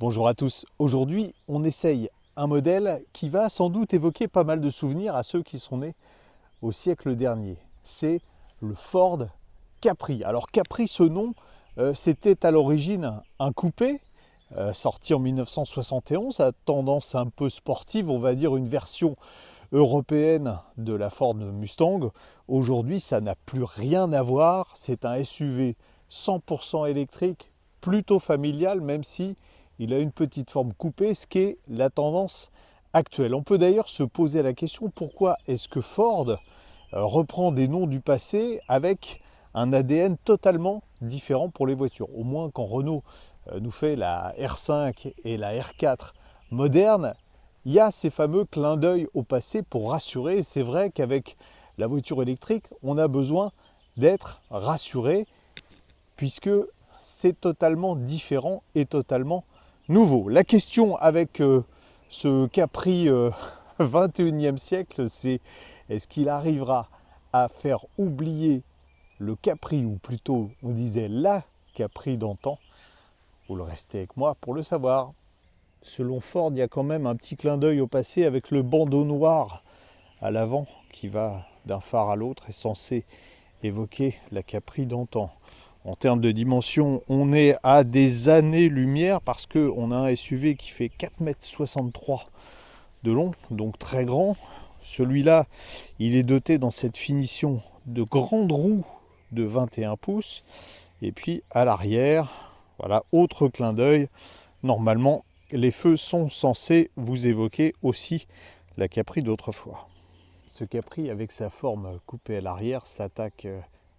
Bonjour à tous. Aujourd'hui, on essaye un modèle qui va sans doute évoquer pas mal de souvenirs à ceux qui sont nés au siècle dernier. C'est le Ford Capri. Alors Capri, ce nom, c'était à l'origine un coupé sorti en 1971 à tendance un peu sportive, on va dire une version européenne de la Ford Mustang. Aujourd'hui, ça n'a plus rien à voir. C'est un SUV 100% électrique, plutôt familial, même si il a une petite forme coupée, ce qui est la tendance actuelle. On peut d'ailleurs se poser la question, pourquoi est-ce que Ford reprend des noms du passé avec un ADN totalement différent pour les voitures. Au moins quand Renault nous fait la R5 et la R4 moderne, il y a ces fameux clins d'œil au passé pour rassurer. C'est vrai qu'avec la voiture électrique, on a besoin d'être rassuré puisque c'est totalement différent et totalement nouveau. La question avec ce Capri 21e siècle, c'est est-ce qu'il arrivera à faire oublier le Capri, ou plutôt on disait la Capri d'antan? Vous le restez avec moi pour le savoir. Selon Ford, il y a quand même un petit clin d'œil au passé avec le bandeau noir à l'avant qui va d'un phare à l'autre et censé évoquer la Capri d'antan. En termes de dimension, on est à des années-lumière parce qu'on a un SUV qui fait 4,63 m de long, donc très grand. Celui-là, il est doté dans cette finition de grandes roues de 21 pouces. Et puis à l'arrière, voilà, autre clin d'œil. Normalement, les feux sont censés vous évoquer aussi la Capri d'autrefois. Ce Capri, avec sa forme coupée à l'arrière, s'attaque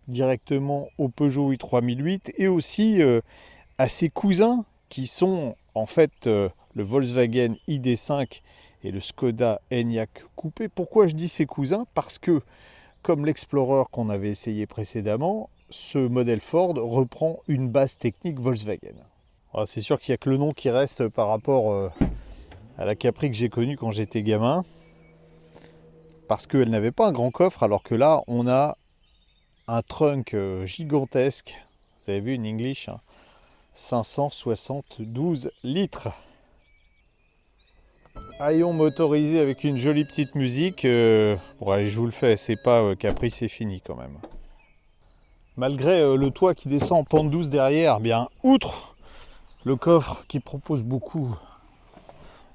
directement au Peugeot i3008 et aussi à ses cousins qui sont en fait le Volkswagen ID.5 et le Skoda Enyaq coupé. Pourquoi je dis ses cousins? Parce que comme l'Explorer qu'on avait essayé précédemment, ce modèle Ford reprend une base technique Volkswagen. C'est sûr qu'il n'y a que le nom qui reste par rapport à la Capri que j'ai connue quand j'étais gamin, parce qu'elle n'avait pas un grand coffre, alors que là on a un trunk gigantesque. Vous avez vu une English, hein, 572 litres. Haillon motorisé avec une jolie petite musique. Bon allez, je vous le fais, c'est pas Capri, c'est fini quand même. Malgré le toit qui descend en pente douce derrière, bien outre le coffre qui propose beaucoup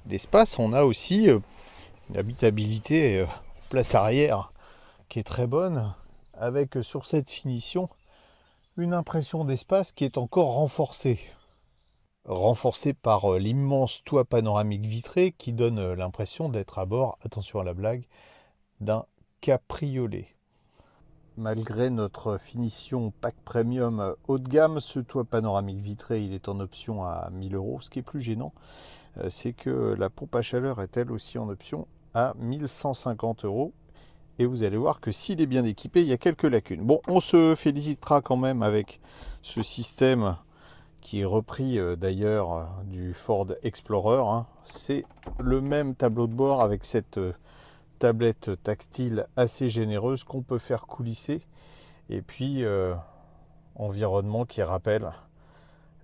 d'espace, on a aussi une habitabilité place arrière qui est très bonne, avec sur cette finition une impression d'espace qui est encore renforcée. Renforcée par l'immense toit panoramique vitré qui donne l'impression d'être à bord, attention à la blague, d'un cabriolet. Malgré notre finition pack premium haut de gamme, ce toit panoramique vitré il est en option à 1000 €. Ce qui est plus gênant, c'est que la pompe à chaleur est elle aussi en option à 1150 €. Et vous allez voir que s'il est bien équipé, il y a quelques lacunes. Bon, on se félicitera quand même avec ce système qui est repris d'ailleurs du Ford Explorer, hein. C'est le même tableau de bord avec cette tablette tactile assez généreuse qu'on peut faire coulisser. Et puis, environnement qui rappelle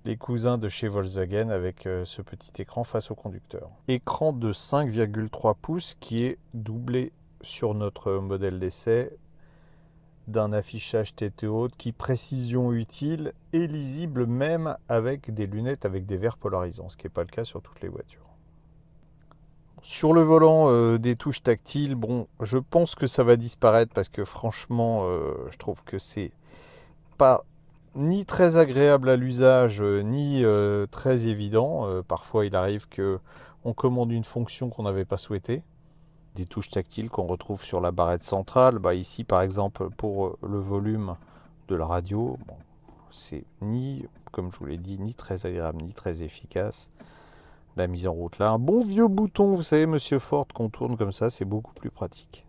les cousins de chez Volkswagen avec ce petit écran face au conducteur. Écran de 5,3 pouces qui est doublé sur notre modèle d'essai d'un affichage tête haute qui, précision utile et lisible même avec des lunettes avec des verres polarisants, ce qui n'est pas le cas sur toutes les voitures. Sur le volant, des touches tactiles, bon, je pense que ça va disparaître parce que franchement, je trouve que c'est pas ni très agréable à l'usage, ni très évident. Parfois, il arrive qu'on commande une fonction qu'on n'avait pas souhaitée. Des touches tactiles qu'on retrouve sur la barrette centrale. Ici, par exemple, pour le volume de la radio, bon, c'est ni, comme je vous l'ai dit, ni très agréable, ni très efficace. La mise en route là, un bon vieux bouton, vous savez, Monsieur Ford, qu'on tourne comme ça, c'est beaucoup plus pratique.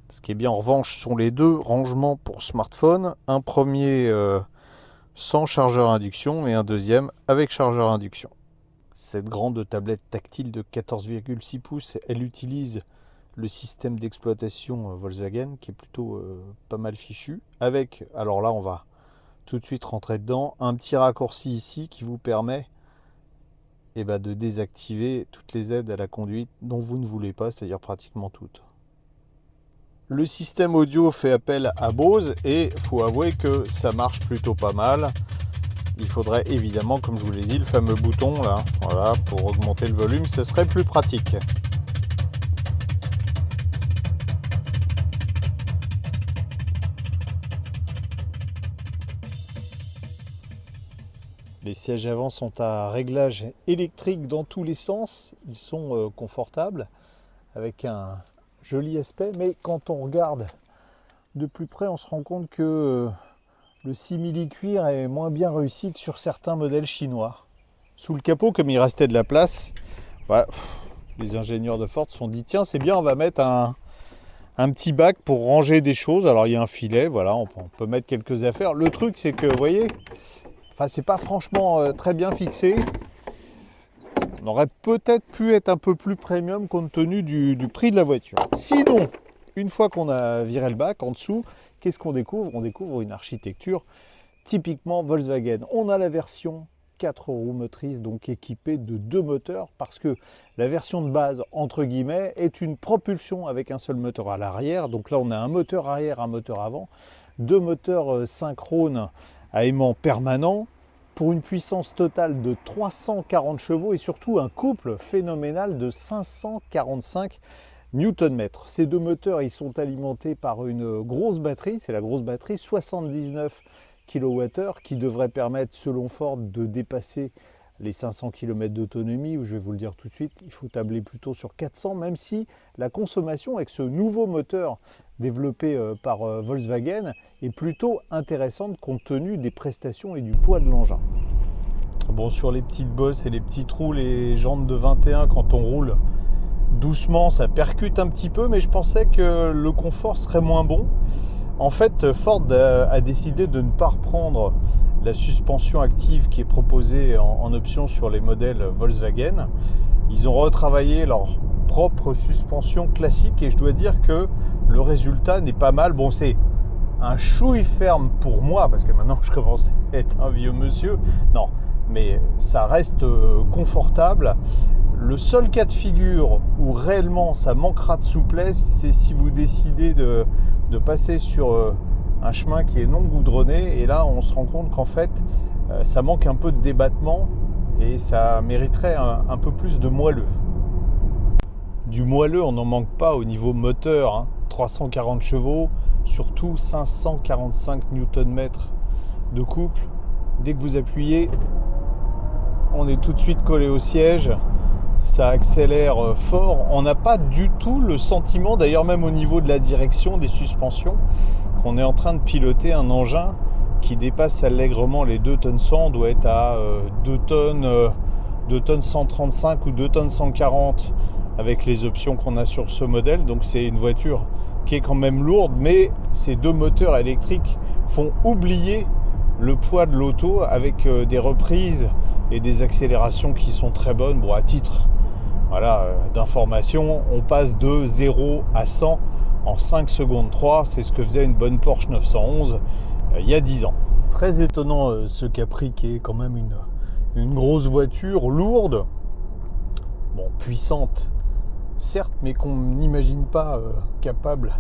Ce qui est bien en revanche sont les deux rangements pour smartphone. Un premier sans chargeur induction et un deuxième avec chargeur induction. Cette grande tablette tactile de 14,6 pouces, elle utilise le système d'exploitation Volkswagen qui est plutôt pas mal fichu. Avec, alors là on va tout de suite rentrer dedans, un petit raccourci ici qui vous permet de désactiver toutes les aides à la conduite dont vous ne voulez pas, c'est-à-dire pratiquement toutes. Le système audio fait appel à Bose et il faut avouer que ça marche plutôt pas mal. Il faudrait évidemment, comme je vous l'ai dit, le fameux bouton là, voilà, pour augmenter le volume, ce serait plus pratique. Les sièges avant sont à réglage électrique dans tous les sens. Ils sont confortables avec un joli aspect. Mais quand on regarde de plus près, on se rend compte que le simili-cuir est moins bien réussi que sur certains modèles chinois. Sous le capot, comme il restait de la place, les ingénieurs de Ford se sont dit tiens, c'est bien, on va mettre un petit bac pour ranger des choses. Alors il y a un filet, voilà, on peut mettre quelques affaires. Le truc, c'est que, vous voyez, c'est pas franchement très bien fixé. On aurait peut-être pu être un peu plus premium compte tenu du prix de la voiture. Sinon, une fois qu'on a viré le bac en dessous, qu'est-ce qu'on découvre? On découvre une architecture typiquement Volkswagen. On a la version 4 roues motrices, donc équipée de 2 moteurs, parce que la version de base, entre guillemets, est une propulsion avec un seul moteur à l'arrière. Donc là, on a un moteur arrière, un moteur avant, 2 moteurs synchrones à aimant permanent pour une puissance totale de 340 chevaux et surtout un couple phénoménal de 545 Nm. Ces 2 moteurs, ils sont alimentés par une grosse batterie, c'est la grosse batterie 79 kWh qui devrait permettre, selon Ford, de dépasser les 500 km d'autonomie, où je vais vous le dire tout de suite, il faut tabler plutôt sur 400, même si la consommation avec ce nouveau moteur développé par Volkswagen est plutôt intéressante compte tenu des prestations et du poids de l'engin. Bon, sur les petites bosses et les petits trous, les jantes de 21, quand on roule doucement, ça percute un petit peu, mais je pensais que le confort serait moins bon. En fait, Ford a décidé de ne pas reprendre la suspension active qui est proposée en option sur les modèles Volkswagen. Ils ont retravaillé leur propre suspension classique et je dois dire que le résultat n'est pas mal. Bon, c'est un chouille ferme pour moi parce que maintenant je commence à être un vieux monsieur. Non, mais ça reste confortable. Le seul cas de figure où réellement ça manquera de souplesse, c'est si vous décidez de passer sur un chemin qui est non goudronné. Et là, on se rend compte qu'en fait, ça manque un peu de débattement et ça mériterait un peu plus de moelleux. Du moelleux, on n'en manque pas au niveau moteur, hein. 340 chevaux, surtout 545 Nm de couple. Dès que vous appuyez, on est tout de suite collé au siège. Ça accélère fort. On n'a pas du tout le sentiment, d'ailleurs même au niveau de la direction des suspensions, qu'on est en train de piloter un engin qui dépasse allègrement les 2 tonnes 100. On doit être à 2 tonnes 135 ou 2 tonnes 140 avec les options qu'on a sur ce modèle. Donc c'est une voiture qui est quand même lourde, mais ces 2 moteurs électriques font oublier le poids de l'auto avec des reprises et des accélérations qui sont très bonnes. Bon, à titre d'information, on passe de 0 à 100 en 5 secondes 3. C'est ce que faisait une bonne Porsche 911 il y a 10 ans. Très étonnant ce Capri qui est quand même une grosse voiture lourde, bon, puissante certes, mais qu'on n'imagine pas capable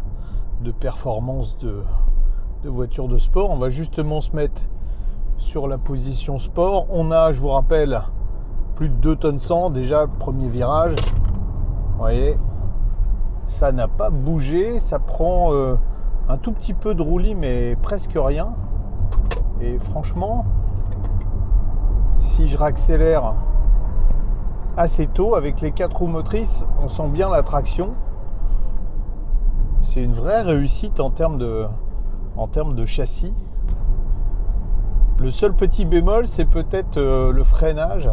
de performance de voiture de sport. On va justement se mettre sur la position sport. On a, je vous rappelle, plus de 2 tonnes 100. Déjà, le premier virage, vous voyez, ça n'a pas bougé. Ça prend un tout petit peu de roulis, mais presque rien. Et franchement, si je réaccélère assez tôt avec les 4 roues motrices, on sent bien la traction. C'est une vraie réussite en termes de châssis. Le seul petit bémol, c'est peut-être le freinage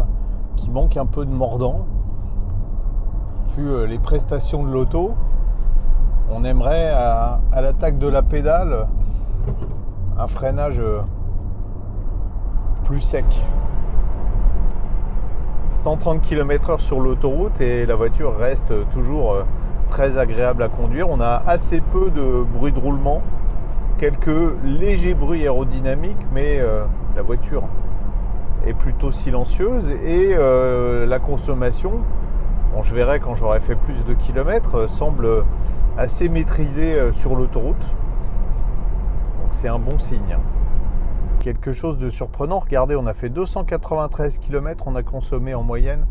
qui manque un peu de mordant. Vu les prestations de l'auto, on aimerait à l'attaque de la pédale un freinage plus sec. 130 km/h sur l'autoroute et la voiture reste toujours très agréable à conduire. On a assez peu de bruit de roulement, quelques légers bruits aérodynamiques, mais la voiture est plutôt silencieuse et la consommation, bon, je verrai quand j'aurai fait plus de kilomètres, semble assez maîtrisée sur l'autoroute. Donc c'est un bon signe. Quelque chose de surprenant, regardez, on a fait 293 km, on a consommé en moyenne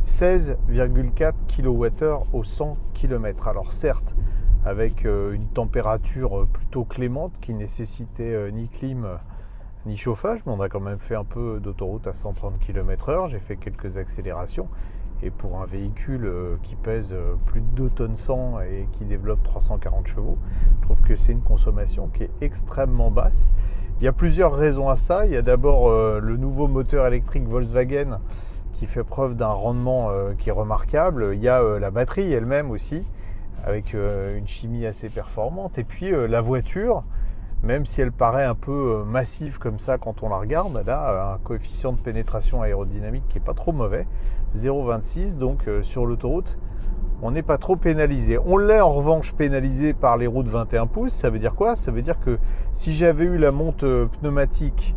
16,4 kWh au 100 km. Alors certes, avec une température plutôt clémente qui nécessitait ni clim ni chauffage, mais on a quand même fait un peu d'autoroute à 130 km/h, j'ai fait quelques accélérations, et pour un véhicule qui pèse plus de 2 tonnes 100 et qui développe 340 chevaux, je trouve que c'est une consommation qui est extrêmement basse. Il y a plusieurs raisons à ça. Il y a d'abord le nouveau moteur électrique Volkswagen qui fait preuve d'un rendement qui est remarquable. Il y a la batterie elle-même aussi, avec une chimie assez performante. Et puis la voiture, même si elle paraît un peu massive comme ça quand on la regarde, elle a un coefficient de pénétration aérodynamique qui n'est pas trop mauvais, 0,26. Donc sur l'autoroute, on n'est pas trop pénalisé. On l'est en revanche pénalisé par les roues de 21 pouces. Ça veut dire quoi? Ça veut dire que si j'avais eu la monte pneumatique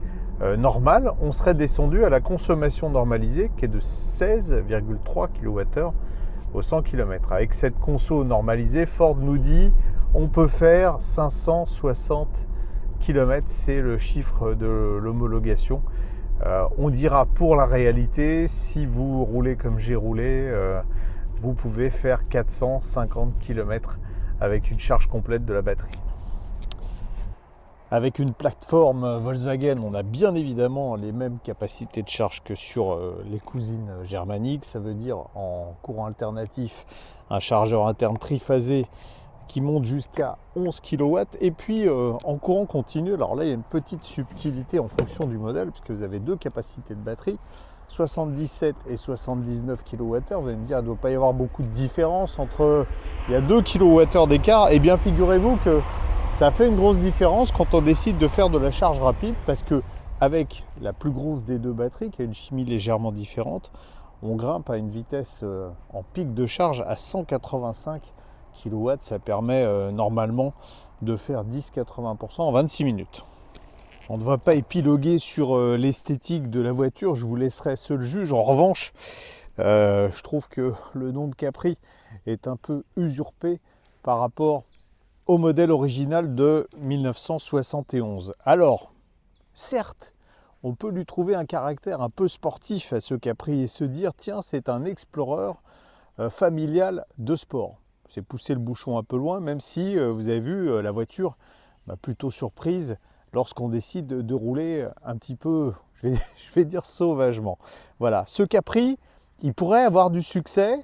normale, on serait descendu à la consommation normalisée qui est de 16,3 kWh au 100 km. Avec cette conso normalisée, Ford nous dit on peut faire 560 km, c'est le chiffre de l'homologation. On dira pour la réalité, si vous roulez comme j'ai roulé, vous pouvez faire 450 km avec une charge complète de la batterie. Avec une plateforme Volkswagen, on a bien évidemment les mêmes capacités de charge que sur les cousines germaniques. Ça veut dire en courant alternatif, un chargeur interne triphasé qui monte jusqu'à 11 kW. Et puis en courant continu, alors là il y a une petite subtilité en fonction du modèle, puisque vous avez deux capacités de batterie, 77 et 79 kWh. Vous allez me dire, il ne doit pas y avoir beaucoup de différence entre... Il y a 2 kWh d'écart. Eh bien figurez-vous que ça fait une grosse différence quand on décide de faire de la charge rapide, parce que avec la plus grosse des deux batteries, qui a une chimie légèrement différente, on grimpe à une vitesse en pic de charge à 185 kW. Ça permet normalement de faire 10-80% en 26 minutes. On ne va pas épiloguer sur l'esthétique de la voiture, je vous laisserai seul juge. En revanche, je trouve que le nom de Capri est un peu usurpé par rapport au modèle original de 1971. Alors, certes, on peut lui trouver un caractère un peu sportif à ce Capri et se dire, tiens, c'est un Explorer familial de sport. C'est pousser le bouchon un peu loin, même si vous avez vu, la voiture m'a plutôt surprise lorsqu'on décide de rouler un petit peu, je vais dire sauvagement. Voilà, ce Capri, il pourrait avoir du succès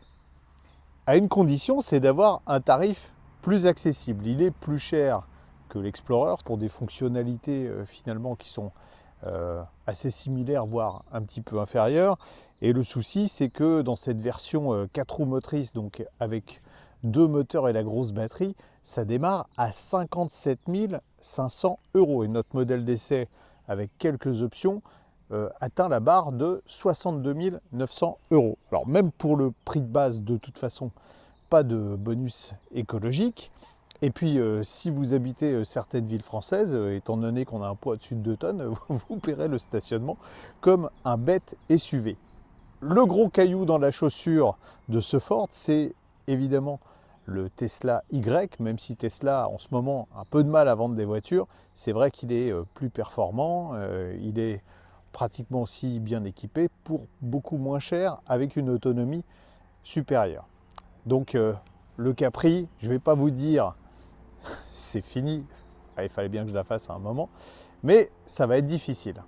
à une condition, c'est d'avoir un tarif plus accessible. Il est plus cher que l'Explorer pour des fonctionnalités finalement qui sont assez similaires, voire un petit peu inférieures. Et le souci, c'est que dans cette version 4 roues motrices, donc avec deux moteurs et la grosse batterie, ça démarre à 57 500 €. Et notre modèle d'essai, avec quelques options, atteint la barre de 62 900 €. Alors même pour le prix de base, de toute façon, pas de bonus écologique. Et puis si vous habitez certaines villes françaises, étant donné qu'on a un poids au-dessus de 2 tonnes, vous paierez le stationnement comme un bête SUV. Le gros caillou dans la chaussure de ce Ford, c'est évidemment le Tesla Y, même si Tesla en ce moment a un peu de mal à vendre des voitures, c'est vrai qu'il est plus performant, il est pratiquement aussi bien équipé pour beaucoup moins cher avec une autonomie supérieure. Donc le Capri, je ne vais pas vous dire c'est fini, il fallait bien que je la fasse à un moment, mais ça va être difficile.